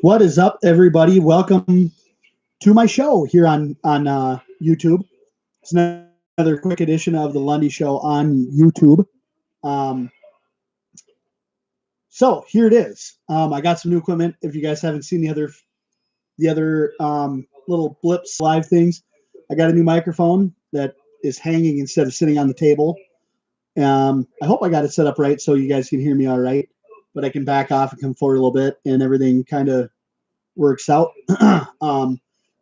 What is up, everybody? Welcome to my show here on YouTube. It's another quick edition of the Lundy Show on YouTube. Um, so here it is. I got some new equipment. If you guys haven't seen the other little blips live things, I got a new microphone that is hanging instead of sitting on the table. I hope I got it set up right so you guys can hear me all right. But I can back off and come forward a little bit, and everything kind of works out.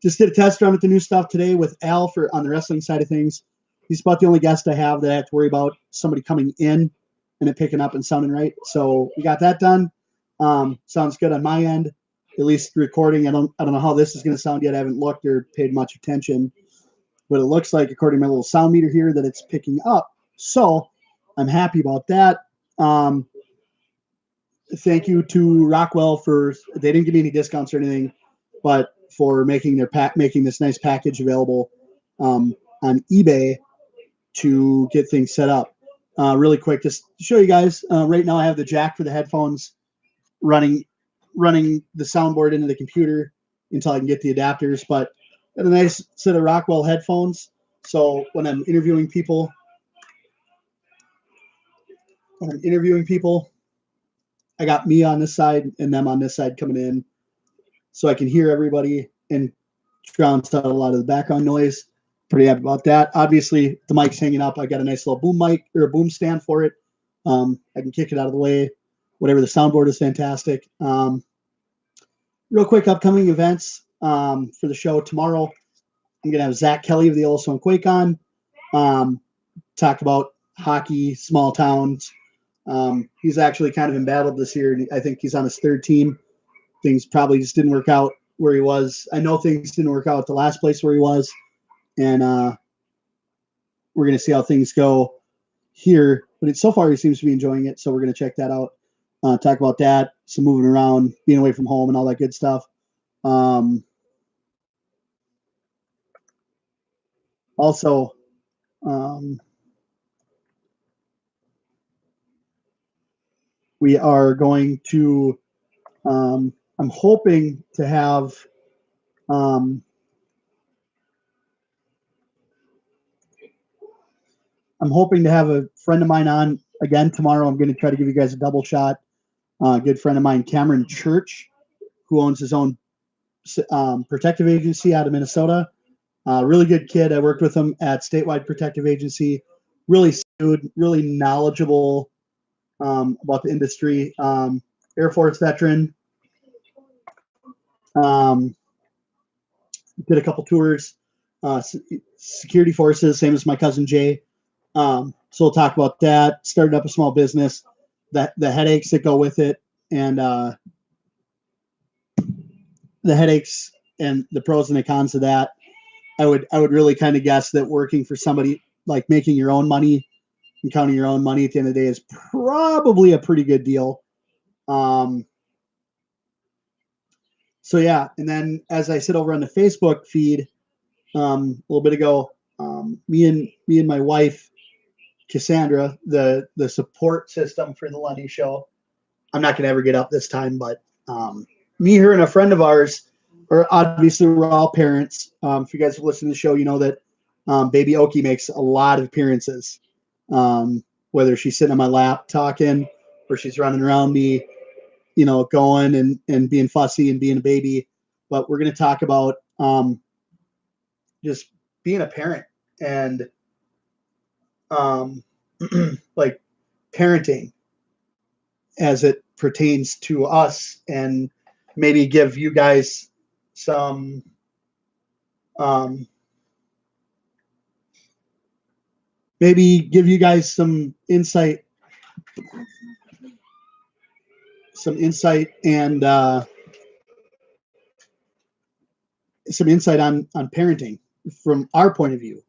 Just did a test run with the new stuff today with Al on the wrestling side of things. He's about the only guest I have that I have to worry about somebody coming in and it picking up and sounding right. So we got that done. Sounds good on my end, at least recording. I don't know how this is going to sound yet. I haven't looked or paid much attention, but it looks like, according to my little sound meter here, that it's picking up. So I'm happy about that. Thank you to Rockwell they didn't give me any discounts or anything, but for making this nice package available on eBay to get things set up. Really quick, just to show you guys. Right now, I have the jack for the headphones running the soundboard into the computer until I can get the adapters. But got a nice set of Rockwell headphones, so when I'm interviewing people, I got me on this side and them on this side coming in, so I can hear everybody and drowns out a lot of the background noise. Pretty happy about that. Obviously, the mic's hanging up. I got a nice little boom mic or a boom stand for it. I can kick it out of the way. Whatever, the soundboard is fantastic. Real quick, upcoming events for the show tomorrow. I'm going to have Zach Kelly of the Yellowstone Quake on. Talk about hockey, small towns. He's actually kind of embattled this year. I think he's on his third team. Things probably just didn't work out where he was. I know things didn't work out at the last place where he was. And we're going to see how things go here. But so far, he seems to be enjoying it. So we're going to check that out. Talk about that, some moving around, being away from home and all that good stuff. Also, we are going to, I'm hoping to have a friend of mine on again tomorrow. I'm going to try to give you guys a double shot. A good friend of mine, Cameron Church, who owns his own protective agency out of Minnesota. Really good kid. I worked with him at Statewide Protective Agency. Really good, really knowledgeable about the industry. Air Force veteran. Did a couple tours. Security forces, same as my cousin Jay. So we'll talk about that. Started up a small business, the headaches that go with it, and the headaches and the pros and the cons of that. I would really kind of guess that working for somebody, like making your own money and counting your own money at the end of the day, is probably a pretty good deal. So yeah, and then as I said over on the Facebook feed a little bit ago, me and my wife Cassandra, the support system for the Lundy Show. I'm not going to ever get up this time, but me, her, and a friend of ours, or obviously we're all parents. If you guys have listened to the show, you know that baby Oki makes a lot of appearances. Whether she's sitting on my lap talking or she's running around me, going and being fussy and being a baby. But we're going to talk about just being a parent and like parenting as it pertains to us, and maybe give you guys some insight and some insight on parenting from our point of view.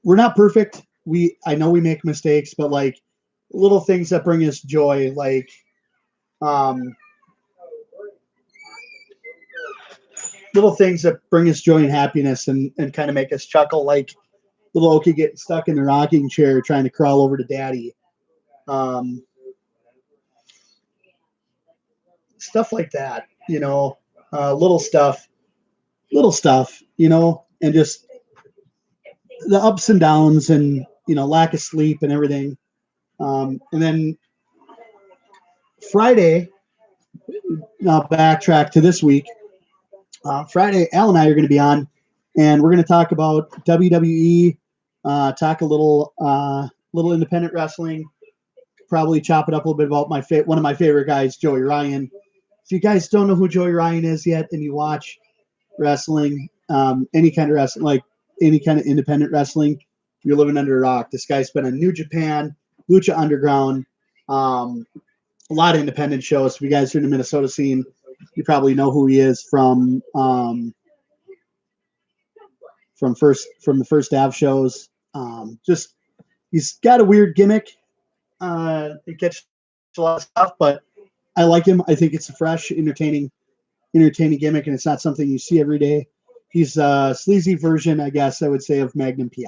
We're not perfect. I know we make mistakes, but like little things that bring us joy, like little things that bring us joy and happiness and kind of make us chuckle, like little Oki getting stuck in the rocking chair trying to crawl over to daddy. stuff like that, little stuff, and just the ups and downs and, lack of sleep and everything. And then Friday, now backtrack to this week. Friday, Al and I are going to be on, and we're going to talk about WWE, talk a little independent wrestling, probably chop it up a little bit about one of my favorite guys, Joey Ryan. If you guys don't know who Joey Ryan is yet, and you watch wrestling, any kind of wrestling, like any kind of independent wrestling, you're living under a rock. This guy's been on New Japan, Lucha Underground, a lot of independent shows. If you guys are in the Minnesota scene, you probably know who he is from the first Av shows. Just he's got a weird gimmick. It gets a lot of stuff, but I like him. I think it's a fresh, entertaining gimmick, and it's not something you see every day. He's a sleazy version, I guess I would say, of Magnum PI.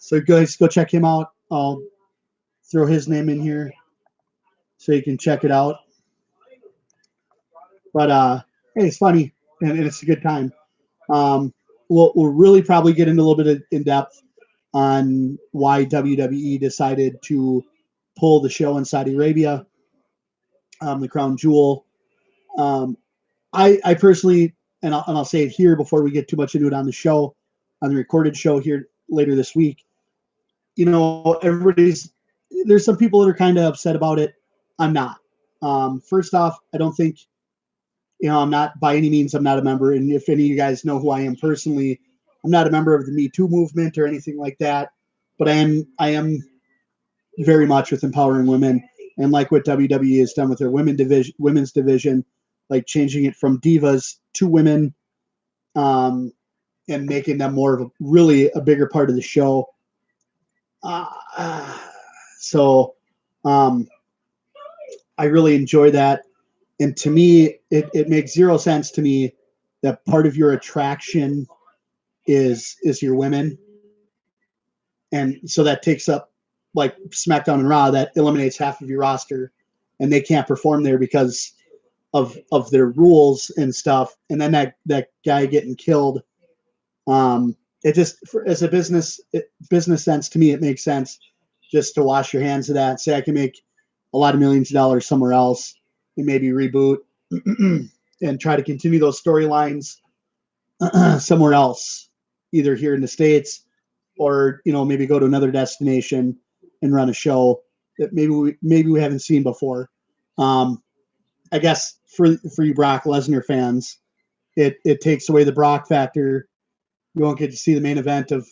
So guys, go check him out. I'll throw his name in here so you can check it out. But hey, it's funny and it's a good time. We'll really probably get into a little bit of in depth on why WWE decided to pull the show in Saudi Arabia, the Crown Jewel. I personally, and I'll say it here before we get too much into it on the show, on the recorded show here later this week. There's some people that are kind of upset about it. I'm not. First off, I don't think, I'm not by any means, I'm not a member. And if any of you guys know who I am personally, I'm not a member of the Me Too movement or anything like that. But I am very much with empowering women, and like what WWE has done with their women's division, like changing it from divas to women, and making them more of a bigger part of the show. So I really enjoy that. And to me, it makes zero sense to me that part of your attraction is your women. And so that takes up, like SmackDown and Raw, that eliminates half of your roster, and they can't perform there because of their rules and stuff. And then that guy getting killed. It just, as a business sense, to me, it makes sense just to wash your hands of that. Say I can make a lot of millions of dollars somewhere else and maybe reboot and try to continue those storylines somewhere else, either here in the States or, maybe go to another destination and run a show that maybe we haven't seen before. I guess for you Brock Lesnar fans, it takes away the Brock factor. You won't get to see the main event of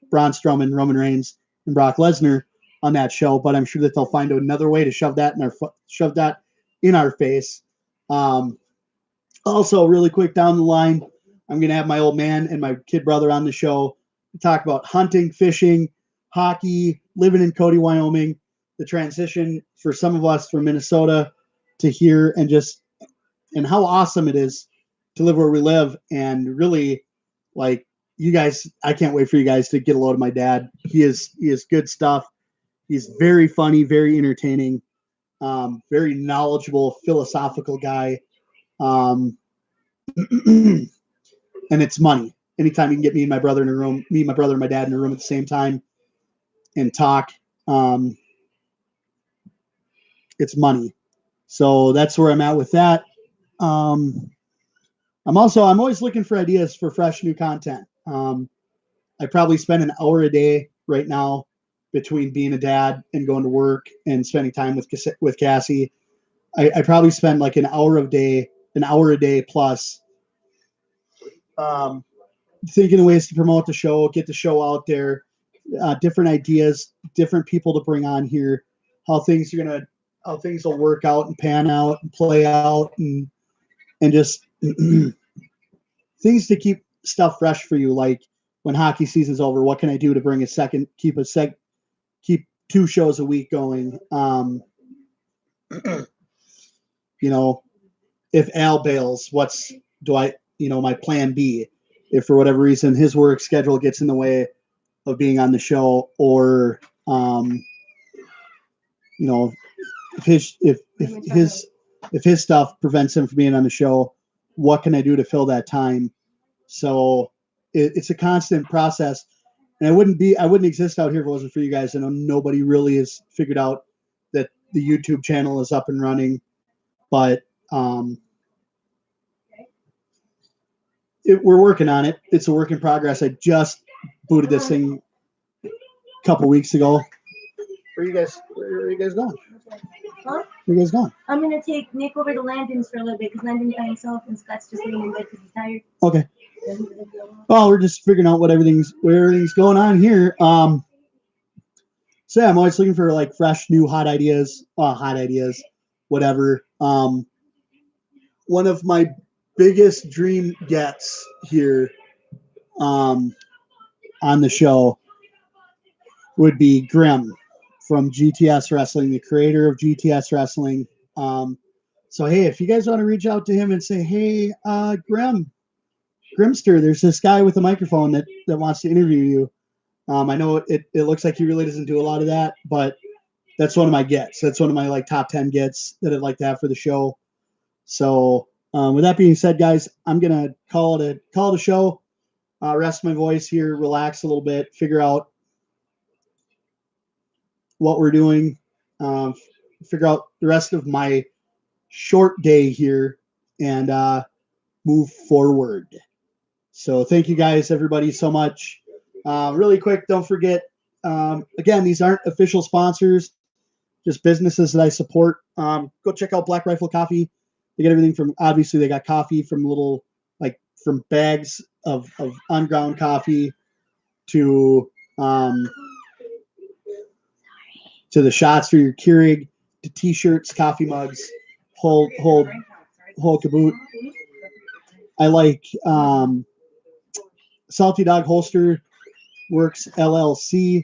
Braun Strowman, Roman Reigns, and Brock Lesnar on that show, but I'm sure that they'll find another way to shove that in our face. Also, really quick down the line, I'm going to have my old man and my kid brother on the show to talk about hunting, fishing, hockey, living in Cody, Wyoming, the transition for some of us from Minnesota to here, and how awesome it is to live where we live. And really, like, you guys, I can't wait for you guys to get a load of my dad. He is good stuff. He's very funny, very entertaining, very knowledgeable, philosophical guy. And it's money. Anytime you can get me and my brother in a room, my brother and my dad in a room at the same time and talk, it's money. So that's where I'm at with that. I'm always looking for ideas for fresh new content. I probably spend an hour a day right now between being a dad and going to work and spending time with Cassie. I probably spend like an hour a day plus, thinking of ways to promote the show, get the show out there, different ideas, different people to bring on here, how things will work out and pan out and play out, and just things to keep stuff fresh for you. Like when hockey season's over, what can I do to bring keep 2 shows a week going? If Al bails, my plan B, if for whatever reason his work schedule gets in the way of being on the show, or if his if his stuff prevents him from being on the show, what can I do to fill that time? So it's a constant process. And I wouldn't exist out here if it wasn't for you guys. I know nobody really has figured out that the YouTube channel is up and running, but we're working on it. It's a work in progress. I just booted this thing a couple weeks ago. Where are you guys going? Huh? Where are you guys going? I'm gonna take Nick over to Landon's for a little bit because Landon's by himself and Scott's just laying in bed because he's tired. Okay. Well, we're just figuring out where everything's going on here. So yeah, I'm always looking for like fresh, new, hot ideas, whatever. One of my biggest dream gets here, on the show would be Grim from GTS Wrestling, the creator of GTS Wrestling. So hey, if you guys want to reach out to him and say, hey, Grimster, there's this guy with a microphone that wants to interview you. I know it looks like he really doesn't do a lot of that, but that's one of my gets. That's one of my like top 10 gets that I'd like to have for the show. So with that being said, guys, I'm gonna call it a show. Rest my voice here, relax a little bit, figure out what we're doing, figure out the rest of my short day here, and move forward. So thank you guys, everybody, so much. Really quick, don't forget, again, these aren't official sponsors, just businesses that I support. Go check out Black Rifle Coffee. They get everything from, obviously, they got coffee from from bags of on-ground coffee to the shots for your Keurig, to t-shirts, coffee mugs, whole caboot. I like Salty Dog Holster Works LLC.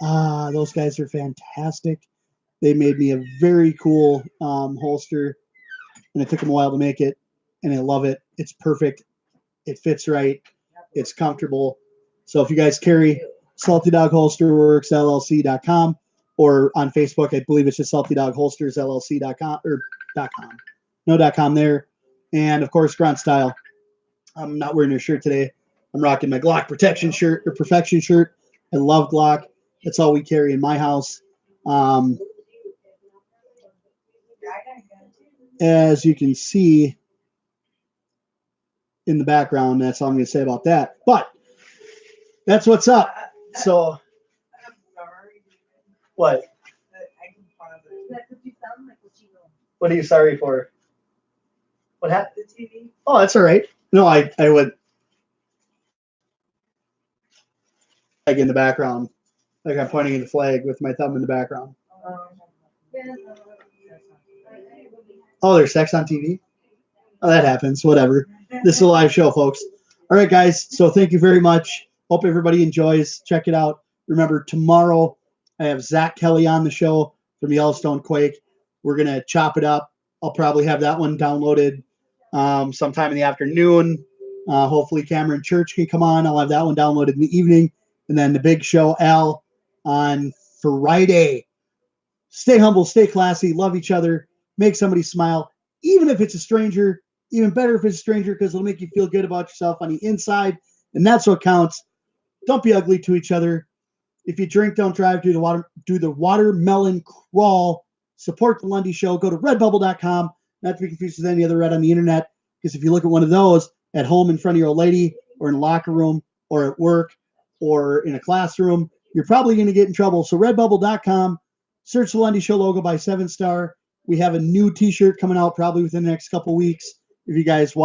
Those guys are fantastic. They made me a very cool holster, and it took them a while to make it, and I love it. It's perfect. It fits right. It's comfortable. So if you guys carry Salty Dog Holster Works LLC.com, or on Facebook, I believe it's just Salty Dog Holsters LLC.com or .com. No .com there. And of course, Grunt Style. I'm not wearing a shirt today. I'm rocking my Glock protection shirt or perfection shirt. I love Glock. That's all we carry in my house. As you can see in the background, that's all I'm going to say about that. But that's what's up. So, what? What are you sorry for? What happened? The TV. Oh, that's all right. No, I would. Like in the background, like I'm pointing at the flag with my thumb in the background. Oh, there's sex on TV? Oh, that happens. Whatever. This is a live show, folks. All right, guys. So thank you very much. Hope everybody enjoys. Check it out. Remember, tomorrow I have Zach Kelly on the show from Yellowstone Quake. We're going to chop it up. I'll probably have that one downloaded sometime in the afternoon. Hopefully Cameron Church can come on. I'll have that one downloaded in the evening. And then the big show, Al, on Friday. Stay humble, stay classy, love each other, make somebody smile, even if it's a stranger. Even better if it's a stranger, because it'll make you feel good about yourself on the inside, and that's what counts. Don't be ugly to each other. If you drink, don't drive. Do the watermelon crawl. Support the Lundy Show. Go to redbubble.com. Not to be confused with any other red on the internet, because if you look at one of those at home in front of your old lady, or in a locker room, or at work, or in a classroom, you're probably going to get in trouble. So redbubble.com. Search the Lundy Show logo by 7 Star. We have a new t-shirt coming out probably within the next couple weeks. If you guys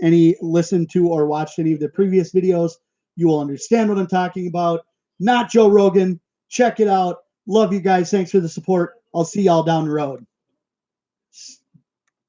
listened to or watched any of the previous videos, you will understand what I'm talking about. Not Joe Rogan. Check it out. Love you guys. Thanks for the support. I'll see y'all down the road.